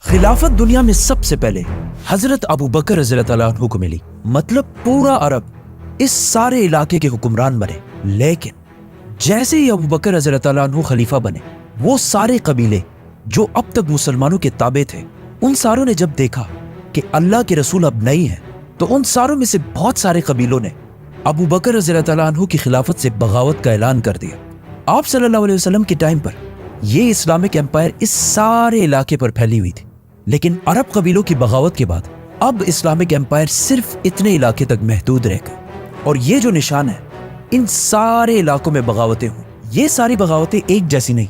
खिलाफत दुनिया में सबसे पहले हजरत अबू बकर रज़ी अल्लाह अन्हु को मिली। मतलब पूरा अरब इस सारे इलाके के हुक्मरान बने। लेकिन जैसे ही अबू बकर रज़ी अल्लाह अन्हु खलीफा बने, वो सारे कबीले जो अब तक मुसलमानों के ताबे थे, उन सारों ने जब देखा कि अल्लाह के रसूल अब नहीं है, तो उन सारों में से बहुत सारे कबीलों ने अबू बकर रज़ी अल्लाह अन्हु की खिलाफत से बगावत का ऐलान कर दिया। आप सल्लल्लाहु अलैहि वसल्लम के टाइम पर ये इस्लामिक एम्पायर इस सारे इलाके पर फैली हुई थी। लेकिन अरब कबीलों की बगावत के बाद अब इस्लामिक एम्पायर सिर्फ इतने इलाके तक महदूद रह गए। और ये जो निशान है, इन सारे इलाकों में बगावतें हुई। ये सारी बगावतें एक जैसी नहीं,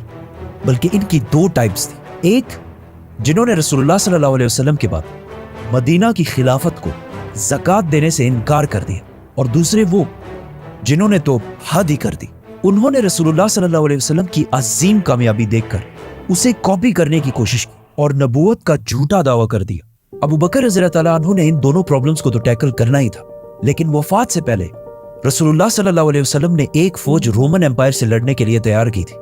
बल्कि इनकी दो टाइप्स थी। एक, जिन्होंने रसूलुल्लाह सल्लल्लाहु अलैहि वसल्लम के बाद मदीना की खिलाफत को ज़कात देने से इनकार कर दिया, और दूसरे वो जिन्होंने तो हद ही कर दी। उन्होंने रसूलुल्लाह सल्लल्लाहु अलैहि वसल्लम की अजीम कामयाबी देखकर उसे कॉपी करने की कोशिश की और नबूवत का झूठा दावा कर दिया। अबू बकर रज़ी अल्लाह अन्हु ने इन दोनों प्रॉब्लम्स को तो टैकल करना ही था, लेकिन वफात से पहले रसूलुल्लाह सल्लल्लाहु अलैहि वसल्लम ने एक फौज रोमन एम्पायर से लड़ने के लिए तैयार की थी,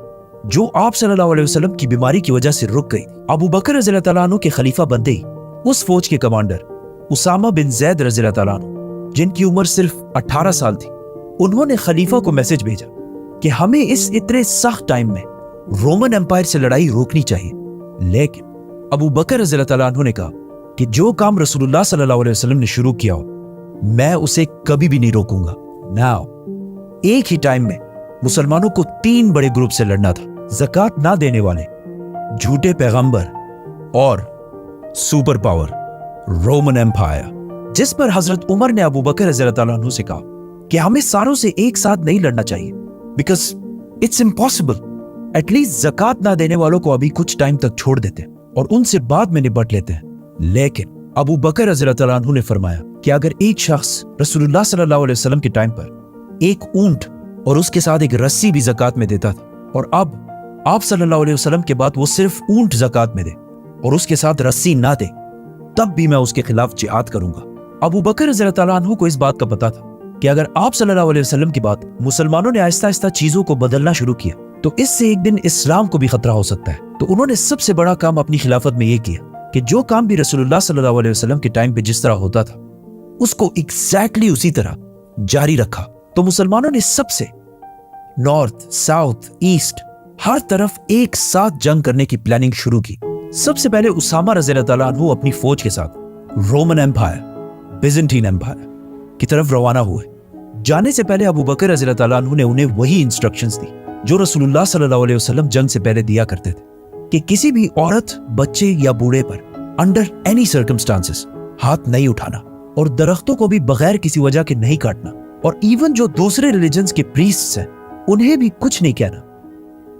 जो आप सल्लल्लाहु अलैहि वसल्लम की बीमारी की वजह से रुक गई। अबू बकर रज़ी अल्लाह अन्हु के खलीफा बनते ही उस फौज के कमांडर उसामा बिन ज़ैद रज़ी अल्लाह अन्हु, जिनकी उम्र सिर्फ 18 साल थी, उन्होंने खलीफा को मैसेज भेजा कि हमें इस इतने सख्त टाइम में रोमन एम्पायर से लड़ाई रोकनी चाहिए। लेकिन अबू बकर रज़ी अल्लाह अन्हु ने कहा कि जो काम रसूलुल्लाह सल्लल्लाहु अलैहि वसल्लम ने शुरू किया हो, मैं उसे कभी भी नहीं रोकूंगा। नाउ एक ही टाइम में मुसलमानों को 3 बड़े ग्रुप से लड़ना था: ज़कात ना देने वाले, झूठे पैगंबर और सुपर पावर रोमन एम्पायर। जिस पर हजरत उमर ने अबू बकर रज़ी अल्लाह अन्हु से कहा कि हमें सारों से एक साथ नहीं लड़ना चाहिए, बिकॉज इट्स इम्पॉसिबल। एटलीस्ट ज़कात ना देने वालों को अभी कुछ टाइम तक छोड़ देते हैं और उनसे बाद में निपट लेते हैं। लेकिन अबू बकर रज़ी अल्लाह अन्हु ने फरमाया कि अगर एक शख्स रसूलुल्लाह सल्लल्लाहु अलैहि वसल्लम के टाइम पर एक ऊंट और उसके साथ एक रस्सी भी ज़कात में देता था, और अब आप सल्लल्लाहु अलैहि वसल्लम के बाद वो सिर्फ ऊंट ज़कात में दे और उसके साथ रस्सी ना दे, तब भी मैं उसके खिलाफ जिहाद करूंगा। अबू बकर रज़ी अल्लाह अन्हु को इस बात का पता था कि अगर आप सल्लल्लाहु अलैहि वसल्लम के बाद मुसलमानों ने आहिस्ता आहिस्ता चीजों को बदलना शुरू किया, तो इससे एक दिन इस्लाम को भी खतरा हो सकता है। तो उन्होंने सबसे बड़ा काम अपनी खिलाफत में यह किया कि जो काम भी रसूलुल्लाह सल्लल्लाहु अलैहि वसल्लम के टाइम पे जिस तरह होता था, उसको एग्जैक्टली उसी तरह जारी रखा। तो मुसलमानों ने सबसे नॉर्थ, साउथ, ईस्ट, हर तरफ एक साथ जंग करने की प्लानिंग शुरू की। सबसे पहले उसामा रज़ी अल्लाह अन्हु अपनी फौज के साथ रोमन एम्पायर, बिज़ंटीन एम्पायर की तरफ रवाना हुए। जाने से पहले अबू बकर रज़ी अल्लाह अन्हु ने उन्हें वही इंस्ट्रक्शंस दी जो रसूलुल्लाह सल्लल्लाहु अलैहि वसल्लम जंग से पहले दिया करते थे, कि किसी भी औरत, बच्चे या बूढ़े पर अंडर एनी सर्कमस्टांसेस हाथ नहीं उठाना, और दरख्तों को भी बगैर किसी वजह के नहीं काटना, और इवन जो दूसरे रिलीजन्स के प्रीस्ट्स हैं उन्हें भी कुछ नहीं कहना।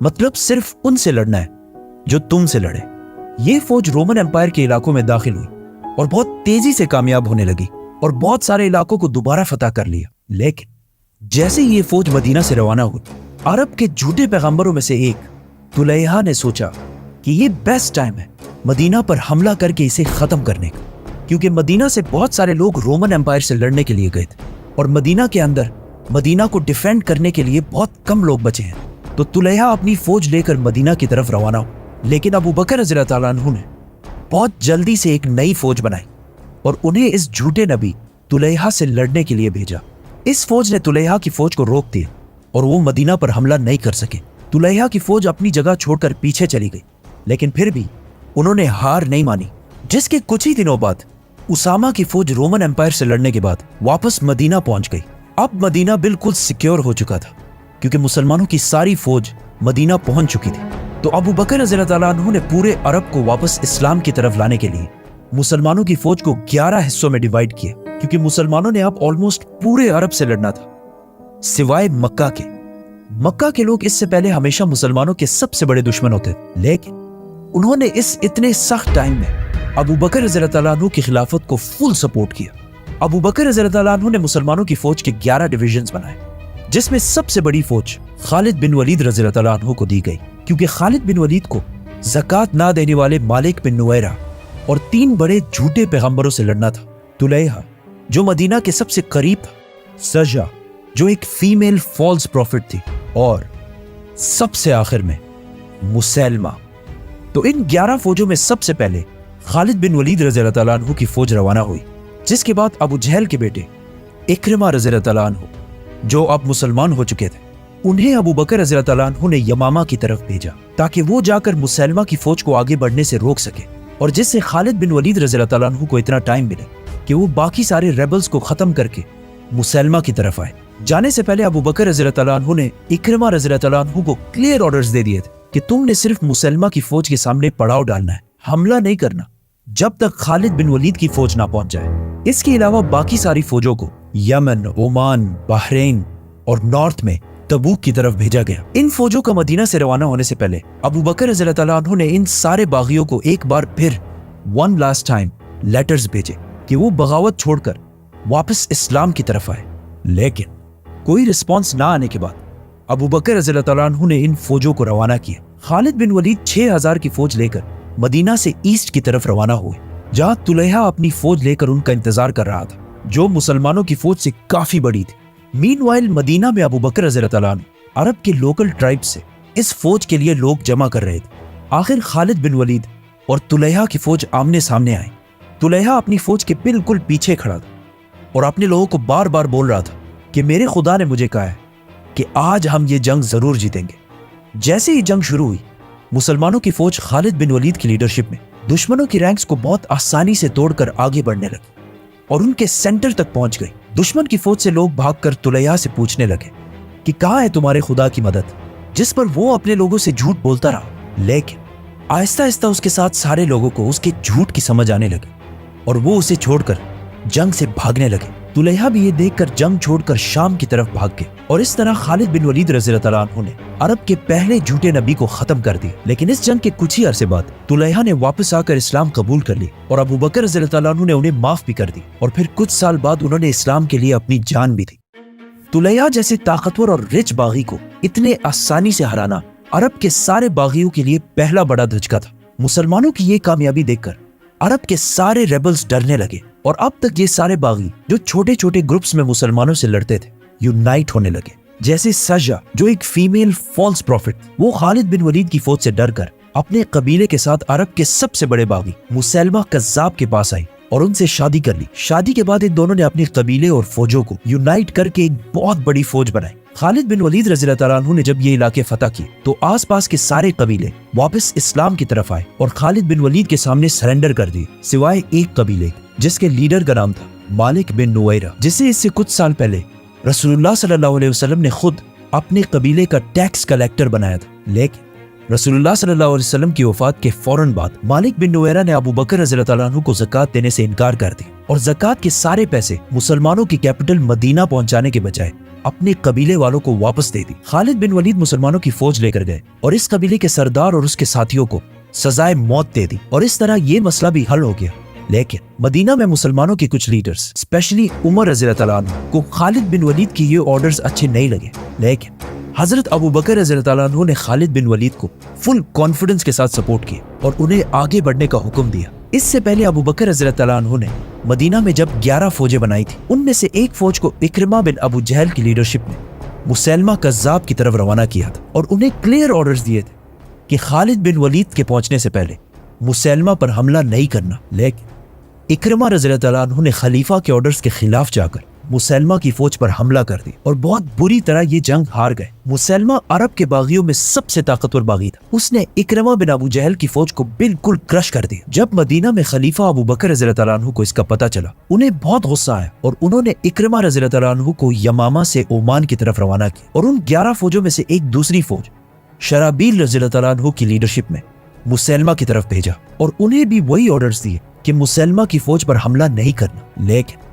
मतलब सिर्फ उनसे लड़ना है जो तुमसे लड़े। ये फौज रोमन एम्पायर के इलाकों में दाखिल हुई और बहुत तेजी से कामयाब होने लगी और बहुत सारे इलाकों को दोबारा फतह कर लिया। लेकिन जैसे ही ये फौज मदीना से रवाना हुई, अरब के झूठे पैगंबरों में से एक तुलैहा ने सोचा कि ये बेस्ट टाइम है मदीना पर हमला करके इसे खत्म करने का, क्योंकि मदीना से बहुत सारे लोग रोमन एम्पायर से लड़ने के लिए गए थे और मदीना के अंदर मदीना को डिफेंड करने के लिए बहुत कम लोग बचे हैं। तो तुलैहा अपनी फौज लेकर मदीना की तरफ रवाना हुआ। लेकिन अबू बकर रज़ी अल्लाह अन्हु ने बहुत जल्दी से एक नई फौज बनाई और उन्हें इस झूठे नबी तुलैहा से लड़ने के लिए भेजा। इस फौज ने तुलैहा की फौज को रोक दिया और वो मदीना पर हमला नहीं कर सके। तुलैहा की फौज अपनी जगह छोड़कर पीछे चली गई, लेकिन फिर भी उन्होंने हार नहीं मानी, जिसके कुछ ही दिनों बाद उसामा की फौज रोमन एम्पायर से लड़ने के बाद वापस मदीना पहुंच गई। अब मदीना बिल्कुल सिक्योर हो चुका था, क्योंकि मुसलमानों की सारी फौज मदीना पहुंच चुकी थी। तो अबू बकर रज़ी अल्लाह अन्हु ने पूरे अरब को वापस इस्लाम की तरफ लाने के लिए मुसलमानों की फौज को 11 हिस्सों में डिवाइड किया, क्योंकि मुसलमानों ने अब ऑलमोस्ट पूरे अरब से लड़ना था, सिवाय मक्का के। मक्का के लोग इससे पहले हमेशा मुसलमानों के सबसे बड़े दुश्मन होते थे, लेकिन उन्होंने इस इतने सख्त टाइम में अबू बकर रज़ी अल्लाह अन्हु की खिलाफत को फुल सपोर्ट किया। अबू बकर रज़ी अल्लाह अन्हु ने मुसलमानों की फौज के 11 डिविजन्स बनाए, जिसमें सबसे बड़ी फौज खालिद बिन वलीद रज़ी अल्लाह अन्हु को दी गई, क्योंकि खालिद बिन वलीद को ज़कात ना देने वाले मालिक बिन नुवैरा और 3 बड़े झूठे पैगंबरों से लड़ना था। तुलैहा जो मदीना के सबसे करीब था, सजा जो एक फीमेल फॉल्स प्रॉफिट थी, और सबसे आखिर में मुसैलमा। तो इन 11 फौजों में सबसे पहले खालिद बिन वलीद रज़ी अल्लाह तआला अन्हु की फौज रवाना हुई, जिसके बाद अबू जहल के बेटे इक्रिमा रज़ी अल्लाह तआला अन्हु, जो अब मुसलमान हो चुके थे, उन्हें अबू बकर रज़ी अल्लाह तआला अन्हु ने यमामा की तरफ भेजा ताकि वो जाकर मुसलमा की फौज को आगे बढ़ने से रोक सके, और जिससे खालिद बिन वलीद रज़ी अल्लाह तआला अन्हु को इतना टाइम मिले कि वो बाकी सारे रेबल्स को खत्म करके मुसलमा की तरफ आए। जाने से पहले अबू बकर रज़ी अल्लाह तआला अन्हु ने इक्रिमा रज़ी अल्लाह तआला अन्हु को क्लियर ऑर्डर्स दे दिए थे कि तुमने सिर्फ मुसलमा की फौज के सामने पड़ाव डालना है, हमला नहीं करना जब तक खालिद बिन वलीद की फौज ना पहुंच जाए। इसके अलावा बाकी सारी फौजों को यमन, ओमान, बहरीन और नॉर्थ में तबूक की तरफ भेजा गया। इन फौजों का मदीना से रवाना होने से पहले अबू बकर रज़ी अल्लाह तआला अन्हु ने इन सारे बागियों को एक बार फिर वन लास्ट टाइम लेटर्स भेजे कि वो बगावत छोड़कर वापस इस्लाम की तरफ आए, लेकिन कोई रिस्पॉन्स ना आने के बाद अबू बकर रज़ी अल्लाह तआला अन्हु ने इन फौजों को रवाना किया। खालिद बिन वलीद 6000 की फौज लेकर मदीना से ईस्ट की तरफ रवाना हुए, जहां तुलैहा अपनी फौज लेकर उनका इंतजार कर रहा था, जो मुसलमानों की फौज से काफी बड़ी थी। मीनवाइल मदीना में अबू बकर रज़ी अल्लाह तआला अन्हु अरब के लोकल ट्राइब से इस फौज के लिए लोग जमा कर रहे थे। आखिर खालिद बिन वलीद और तुलैहा की फौज आमने सामने आई। तुलैहा अपनी फौज के बिल्कुल पीछे खड़ा था और अपने लोगों को बार बार बोल रहा था कि मेरे खुदा ने मुझे कहा है कि आज हम ये जंग जरूर जीतेंगे। जैसे ही जंग शुरू हुई, मुसलमानों की फौज खालिद बिन वलीद की लीडरशिप में दुश्मनों की रैंक्स को बहुत आसानी से तोड़कर आगे बढ़ने लगी और उनके सेंटर तक पहुंच गई। दुश्मन की फौज से लोग भागकर तुलैहा से पूछने लगे कि कहाँ है तुम्हारे खुदा की मदद, जिस पर वो अपने लोगों से झूठ बोलता रहा। लेकिन आहिस्ता आहिस्ता उसके साथ सारे लोगों को उसके झूठ की समझ आने लगी और वो उसे छोड़कर जंग से भागने लगे। तुलैहा भी ये देखकर जंग छोड़कर शाम की तरफ भाग गए और इस तरह खालिद बिन वलीद रज़ी अल्लाह तआला अन्हु ने अरब के पहले झूठे नबी को खत्म कर दिया। लेकिन इस जंग के कुछ ही अरसे बाद तुलैहा ने वापस आकर इस्लाम कबूल कर ली और अबू बकर रज़ी अल्लाह तआला अन्हु ने उन्हें माफ भी कर दी और फिर कुछ साल बाद उन्होंने इस्लाम के लिए अपनी जान भी दी। तुलैहा जैसे ताकतवर और रिच बागी को इतने आसानी से हराना अरब के सारे बागियों के लिए पहला बड़ा धचका था। मुसलमानों की ये कामयाबी देखकर अरब के सारे रेबल्स डरने लगे और अब तक ये सारे बागी जो छोटे छोटे ग्रुप्स में मुसलमानों से लड़ते थे यूनाइट होने लगे। जैसे सजा, जो एक फीमेल फॉल्स प्रॉफिट, वो खालिद बिन वलीद की फौज से डरकर अपने कबीले के साथ अरब के सबसे बड़े बागी मुसैलमा कज़्ज़ाब के पास आई और उनसे शादी कर ली। शादी के बाद इन दोनों ने अपने कबीले और फौजों को यूनाइट करके एक बहुत बड़ी फौज बनाई। खालिद बिन वलीद रज़ी अल्लाह तआला अन्हु ने जब ये इलाके फतह किए तो आसपास के सारे कबीले वापस इस्लाम की तरफ आए और खालिद बिन वलीद के सामने सरेंडर कर दिए, सिवाय एक कबीले जिसके लीडर का नाम था मालिक बिन नुवैरा, जिसे इससे कुछ साल पहले रसूलुल्लाह सल्लल्लाहु अलैहि वसल्लम ने खुद अपने कबीले का टैक्स कलेक्टर बनाया था। लेकिन रसूलुल्लाह सल्लल्लाहु अलैहि वसल्लम की वफात के फौरन बाद मालिक बिन नुवैरा ने अबू बकर रज़ी अल्लाह तआला अन्हु को ज़कात देने से इनकार कर दिया और ज़कात के सारे पैसे मुसलमानों की कैपिटल मदीना पहुंचाने के बजाय अपने कबीले वालों को वापस दे दी। खालिद बिन वलीद मुसलमानों की फौज लेकर गए और इस कबीले के सरदार और उसके साथियों को सजाए मौत दे दी और इस तरह ये मसला भी हल हो गया। लेकिन मदीना में मुसलमानों के कुछ लीडर्स, स्पेशली उमर रज़ी अल्लाह तआला अन्हु को खालिद बिन वलीद की ये ऑर्डर्स अच्छे नहीं लगे। लेकिन हजरत अबू बकर रज़ी अल्लाह तआला अन्हु ने खालिद बिन वलीद को फुल कॉन्फिडेंस के साथ सपोर्ट किया और उन्हें आगे बढ़ने का हुक्म दिया। इससे पहले अबू बकर रज़ी अल्लाह तआला अन्हु ने मदीना में जब 11 फौजें बनाई थी, उनमें से एक फौज को इक्रिमा बिन अबू जहल की लीडरशिप में मुसैलमा कज़्ज़ाब की तरफ रवाना किया था और उन्हें क्लियर ऑर्डर्स दिए थे कि खालिद बिन वलीद के पहुंचने से पहले मुसैलमा पर हमला नहीं करना। लेकिन इक्रिमा रज़ी अल्लाह तआला अन्हु ने खलीफा के ऑर्डर्स के खिलाफ जाकर मुसैलमा की फौज पर हमला कर दी और बहुत बुरी तरह ये जंग हार गए। मुसैलमा अरब के बागियों में सबसे ताकतवर बागी था। उसने इक्रिमा बिन अबू जहल की फौज को बिल्कुल क्रश कर दिया। जब मदीना में खलीफा अबू बकर रज़ी अल्लाह तआला अन्हु को इसका पता चला, उन्हें बहुत गुस्सा आया और उन्होंने इक्रिमा रज़ी अल्लाह तआला अन्हु को यमामा से ओमान की तरफ रवाना किया और उन 11 फौजों में से एक दूसरी फौज शराबील रज़ी अल्लाह तआला अन्हु की लीडरशिप में मुसैलमा की तरफ भेजा और उन्हें भी वही ऑर्डर्स दिए कि मुसैलमा की फौज पर हमला नहीं करना। लेकिन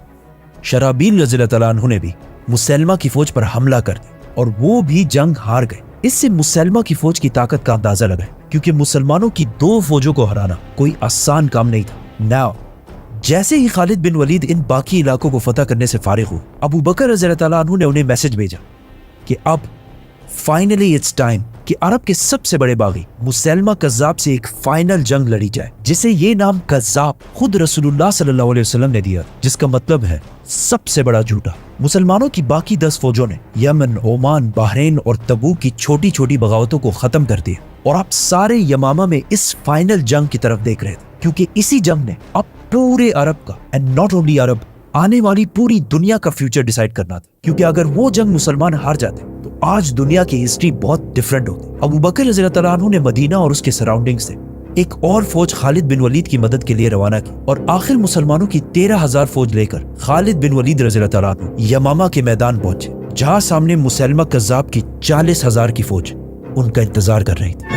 शराबील रज़ी अल्लाह तआला अन्हु ने भी मुसैलमा की फौज पर हमला कर दिया और वो भी जंग हार गए। इससे मुसैलमा की फौज की ताकत का अंदाजा लगा, क्योंकि मुसलमानों की 2 फौजों को हराना कोई आसान काम नहीं था। नाउ जैसे ही खालिद बिन वलीद इन बाकी इलाकों को फतह करने से फारिग हुए, अबू बकर रज़ी अल्लाह तआला अन्हु ने उन्हें मैसेज भेजा कि अब फाइनली इट्स टाइम कि अरब के सबसे बड़े बागी मुसैलमा कज़्ज़ाब से एक फाइनल जंग लड़ी जाए, जिसे ये नाम कज़्ज़ाब खुद रसूलुल्लाह सल्लल्लाहु अलैहि वसल्लम ने दिया, जिसका मतलब है सबसे बड़ा झूठा। मुसलमानों की बाकी 10 फौजों ने यमन, ओमान, बहरीन और तबूक की छोटी छोटी बगावतों को खत्म कर दिया और आप सारे यमामा में इस फाइनल जंग की तरफ देख रहे थे, کیونکہ اسی جنگ نے اب پورے عرب کا اینڈ ناٹ اونلی عرب آنے والی پوری دنیا کا فیوچر ڈیسائیڈ کرنا تھا. کیونکہ اگر وہ جنگ مسلمان ہار جاتے تو آج دنیا کی ہسٹری بہت ڈفرنٹ ہوتی. ابو بکر رضی اللہ تعالیٰ عنہ نے مدینہ اور اس کے سراؤنڈنگ سے ایک اور فوج خالد بن ولید کی مدد کے لیے روانہ کی اور آخر مسلمانوں کی 13,000 فوج لے کر خالد بن ولید رضی اللہ تعالیٰ عنہ یمامہ کے میدان پہنچے، جہاں سامنے مسلمہ کذاب کی 40,000 کی فوج ان کا انتظار کر رہی تھی.